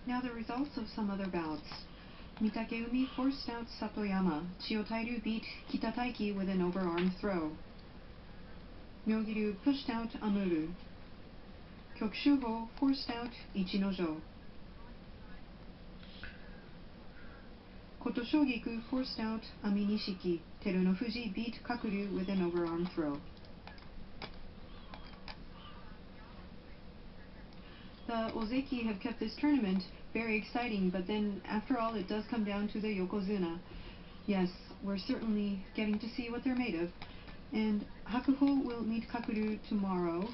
Now the results of some other bouts. Mitakeumi forced out Satoyama. Chiyotairyu beat Kitataiki with an overarm throw. Myogiru pushed out Amuru. Kyokushuho forced out Ichinojo. Kotoshogiku forced out Aminishiki. Terunofuji beat Kakuryu with an overarm throw. The Ozeki have kept this tournament very exciting, but then after all it does come down to the Yokozuna. Yes, we're certainly getting to see what they're made of. And Hakuho will meet Kakuryu tomorrow.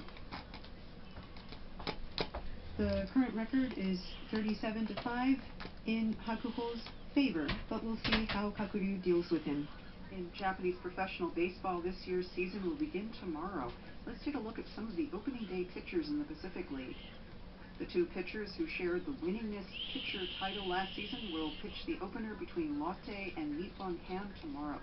The current record is 37-5 in Hakuho's favor, but we'll see how Kakuryu deals with him. In Japanese professional baseball, this year's season will begin tomorrow. Let's take a look at some of the opening day pitchers in the Pacific League. The two pitchers who shared the winningest pitcher title last season will pitch the opener between Lotte and Nippon Ham tomorrow.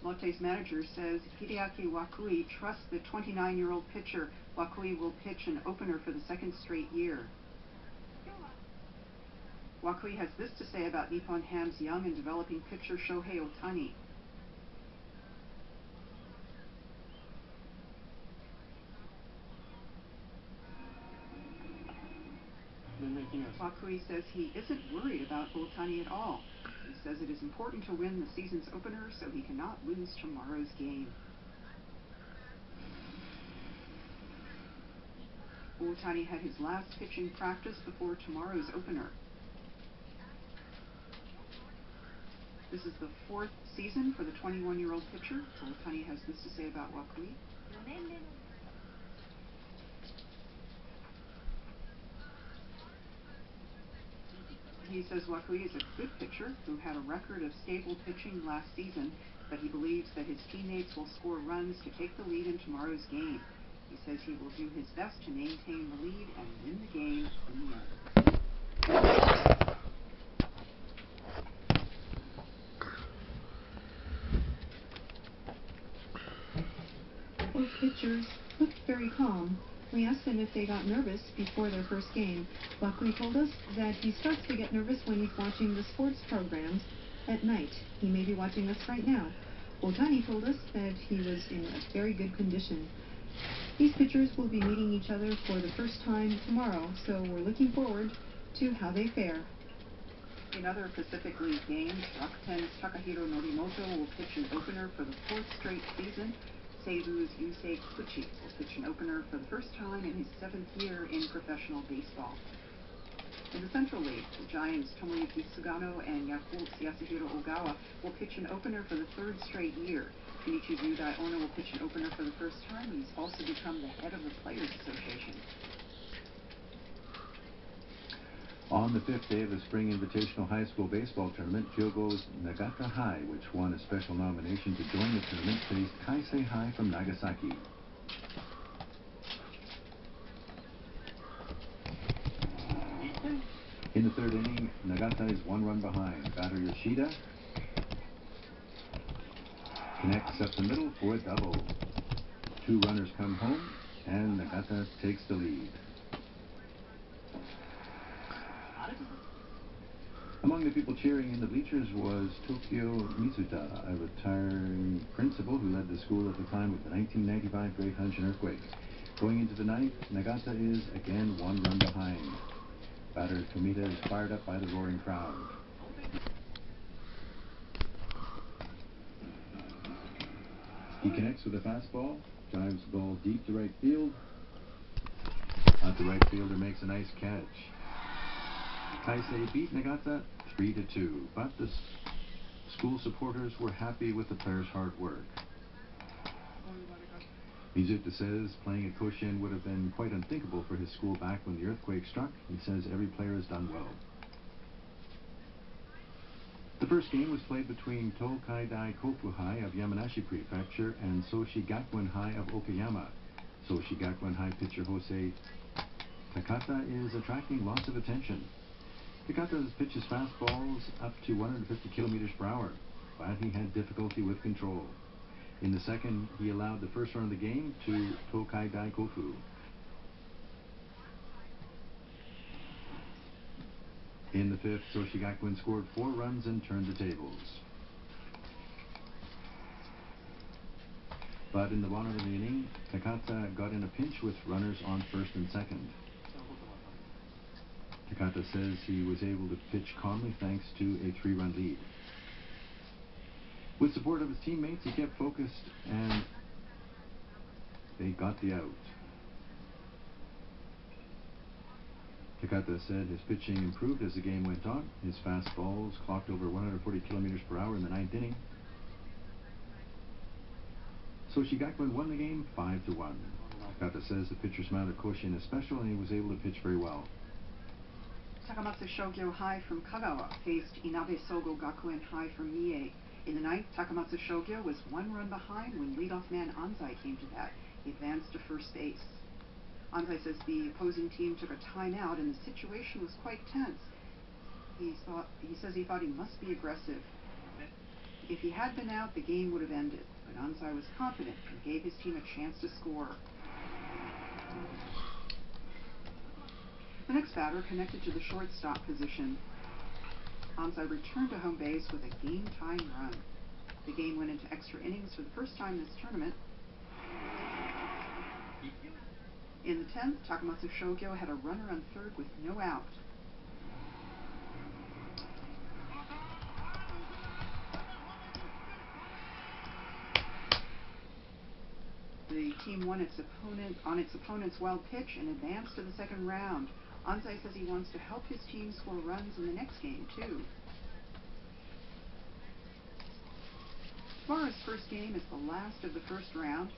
Lotte's manager says Hideaki Wakui trusts the 29-year-old pitcher. Wakui will pitch an opener for the second straight year. Wakui has this to say about Nippon Ham's young and developing pitcher Shohei Ohtani. Wakui says he isn't worried about Ohtani at all. He says it is important to win the season's opener so he cannot lose tomorrow's game. Ohtani had his last pitching practice before tomorrow's opener. This is the fourth season for the 21-year-old pitcher. Ohtani has this to say about Wakui. He says Wakui is a good pitcher who had a record of stable pitching last season, but he believes that his teammates will score runs to take the lead in tomorrow's game. He says he will do his best to maintain the lead and win the game in the end. Both pitchers looked very calm. We asked them if they got nervous before their first game. Wakui told us that he starts to get nervous when he's watching the sports programs at night. He may be watching us right now. Ohtani told us that he was in a very good condition. These pitchers will be meeting each other for the first time tomorrow, so we're looking forward to how they fare. In other Pacific League games, Rakuten's Takahiro Norimoto will pitch an opener for the fourth straight season. Seibu's Yusei Kikuchi will pitch an opener for the first time in his 7th year in professional baseball. In the Central League, the Giants' Tomoyuki Sugano and Yakult's Yasuhiro Ogawa will pitch an opener for the 3rd straight year. Kenichi Ryudai Ono will pitch an opener for the first time. He's also become the head of the Players Association. On the 5th day of the Spring Invitational High School Baseball Tournament, Hyogo's Nagata High, which won a special nomination to join the tournament, faced Kaisei High from Nagasaki. In the 3rd inning, Nagata is 1 run behind. Batter Yoshida connects up the middle for a double. 2 runners come home, and Nagata takes the lead. Among the people cheering in the bleachers was Tokyo Mitsuta, a retiring principal who led the school at the time of the 1995 Great Hanshin earthquake. Going into the 9th, Nagata is again 1 run behind. Batter Tomita is fired up by the roaring crowd. He connects with a fastball, drives the ball deep to right field. Out the right fielder makes a nice catch. Kaisei beat Nagata 3-2, but the school supporters were happy with the players' hard work. Mizuta says playing at Koshien would have been quite unthinkable for his school back when the earthquake struck. He says every player has done well. The first game was played between Tokaidai Kofu High of Yamanashi Prefecture and Soshi Gakuen High of Okayama. Soshi Gakuen High pitcher Jose Takata is attracting lots of attention. Takata pitches fastballs up to 150 kilometers per hour, but he had difficulty with control. In the second, he allowed the first run of the game to Tokai Daikofu. In the fifth, Soshigakuen scored 4 runs and turned the tables. But in the bottom of the inning, Takata got in a pinch with runners on first and second. Takata says he was able to pitch calmly thanks to a 3-run lead. With support of his teammates, he kept focused and they got the out. Takata said his pitching improved as the game went on. His fastballs clocked over 140 kilometers per hour in the 9th inning. Soshigakuen won the game 5-1. Takata says the pitcher smiled at Koshin as special and he was able to pitch very well. Takamatsu Shogyo High from Kagawa faced Inabe Sogo Gakuen High from Mie. In the ninth, Takamatsu Shogyo was 1 run behind when leadoff man Anzai came to bat. He advanced to first base. Anzai says the opposing team took a timeout and the situation was quite tense. He says he thought he must be aggressive. If he had been out, the game would have ended, but Anzai was confident and gave his team a chance to score. The next batter connected to the shortstop position. Anzai returned to home base with a game-tying run. The game went into extra innings for the first time this tournament. In the 10th, Takamatsu Shogyo had a runner on third with no out. The team won on its opponent's wild pitch and advanced to the second round. Anzai says he wants to help his team score runs in the next game, too. Tomorrow's first game is the last of the first round.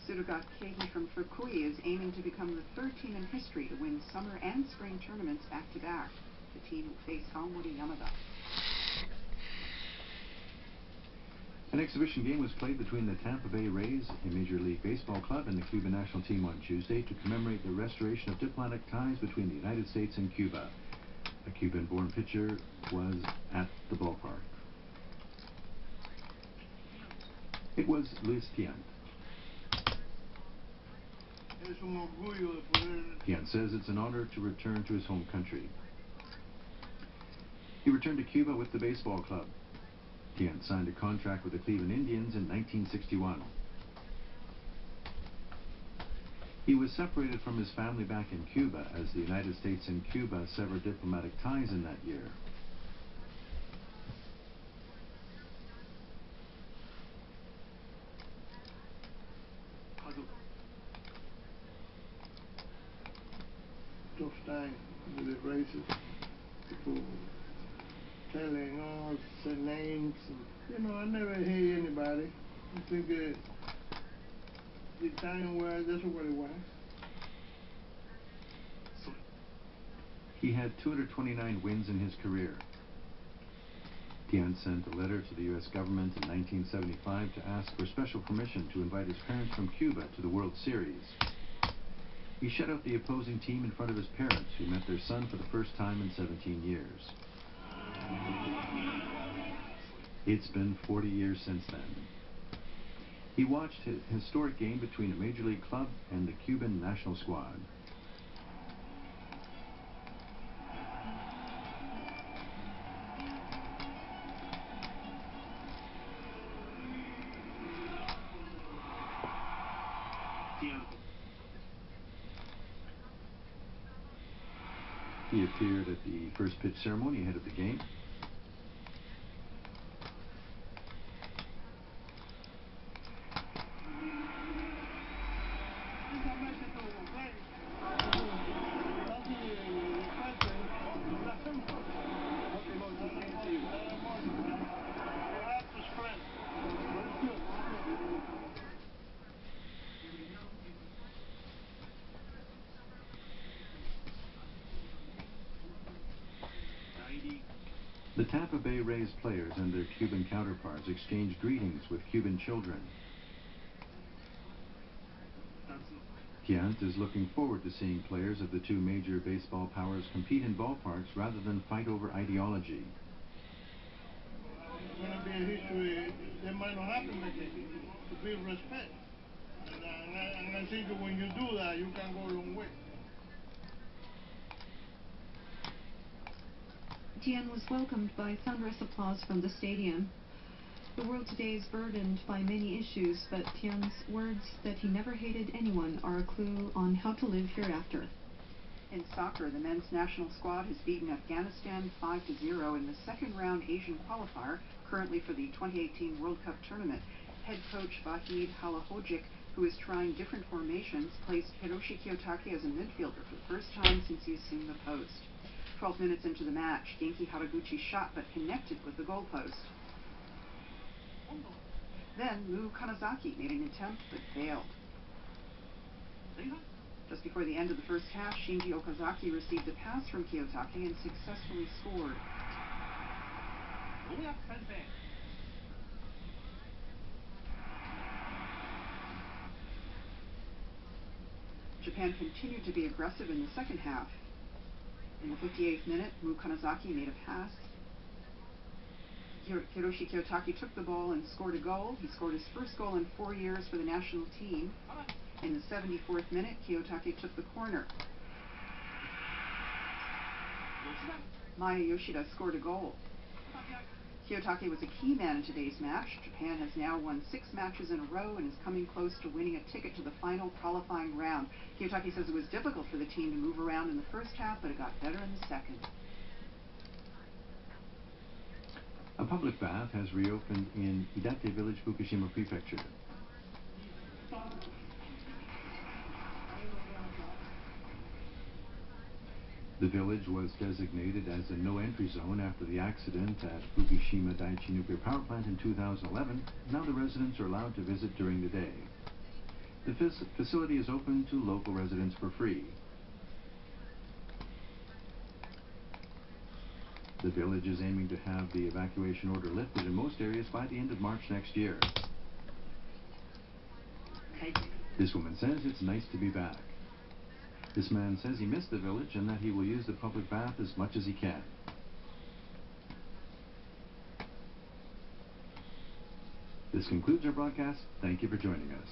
Tsuruga Keiji from Fukui is aiming to become the 3rd team in history to win summer and spring tournaments back-to-back. The team will face Aomori Yamada. An exhibition game was played between the Tampa Bay Rays, a Major League Baseball club, and the Cuban national team on Tuesday to commemorate the restoration of diplomatic ties between the United States and Cuba. A Cuban-born pitcher was at the ballpark. It was Luis Tiant. Tiant says it's an honor to return to his home country. He returned to Cuba with the baseball club. Tiant signed a contract with the Cleveland Indians in 1961. He was separated from his family back in Cuba as the United States and Cuba severed diplomatic ties in that year. Tough time with the races. People telling us their names, and, I never hear anybody. I think the time where that's what it was. He had 229 wins in his career. Tiant sent a letter to the U.S. government in 1975 to ask for special permission to invite his parents from Cuba to the World Series. He shut out the opposing team in front of his parents, who met their son for the first time in 17 years. It's been 40 years since then. He watched his historic game between a Major League club and the Cuban national squad. He appeared at the first pitch ceremony ahead of the game. The Tampa Bay Rays players and their Cuban counterparts exchanged greetings with Cuban children. Tiant is looking forward to seeing players of the two major baseball powers compete in ballparks rather than fight over ideology. It's going to be a history that might not happen again. to build respect. And I think that when you do that, you can go a long way. Tian was welcomed by thunderous applause from the stadium. The world today is burdened by many issues, but Tian's words that he never hated anyone are a clue on how to live hereafter. In soccer, the men's national squad has beaten Afghanistan 5-0 in the second-round Asian qualifier, currently for the 2018 World Cup tournament. Head coach Vahid Halahodzic, who is trying different formations, placed Hiroshi Kiyotake as a midfielder for the first time since he assumed the post. 12 minutes into the match, Genki Haraguchi shot but connected with the goalpost. Then Mu Kanazaki made an attempt but failed. Just before the end of the first half, Shinji Okazaki received a pass from Kiyotake and successfully scored. Japan continued to be aggressive in the second half. In the 58th minute, Mu Kanazaki made a pass. Hiroshi Kiyotake took the ball and scored a goal. He scored his first goal in 4 years for the national team. In the 74th minute, Kiyotake took the corner. Maya Yoshida scored a goal. Kiyotake was a key man in today's match. Japan has now won 6 matches in a row and is coming close to winning a ticket to the final qualifying round. Kiyotake says it was difficult for the team to move around in the first half, but it got better in the second. A public bath has reopened in Hidate Village, Fukushima Prefecture. The village was designated as a no-entry zone after the accident at Fukushima Daiichi nuclear power plant in 2011. Now the residents are allowed to visit during the day. The facility is open to local residents for free. The village is aiming to have the evacuation order lifted in most areas by the end of March next year. This woman says it's nice to be back. This man says he missed the village and that he will use the public bath as much as he can. This concludes our broadcast. Thank you for joining us.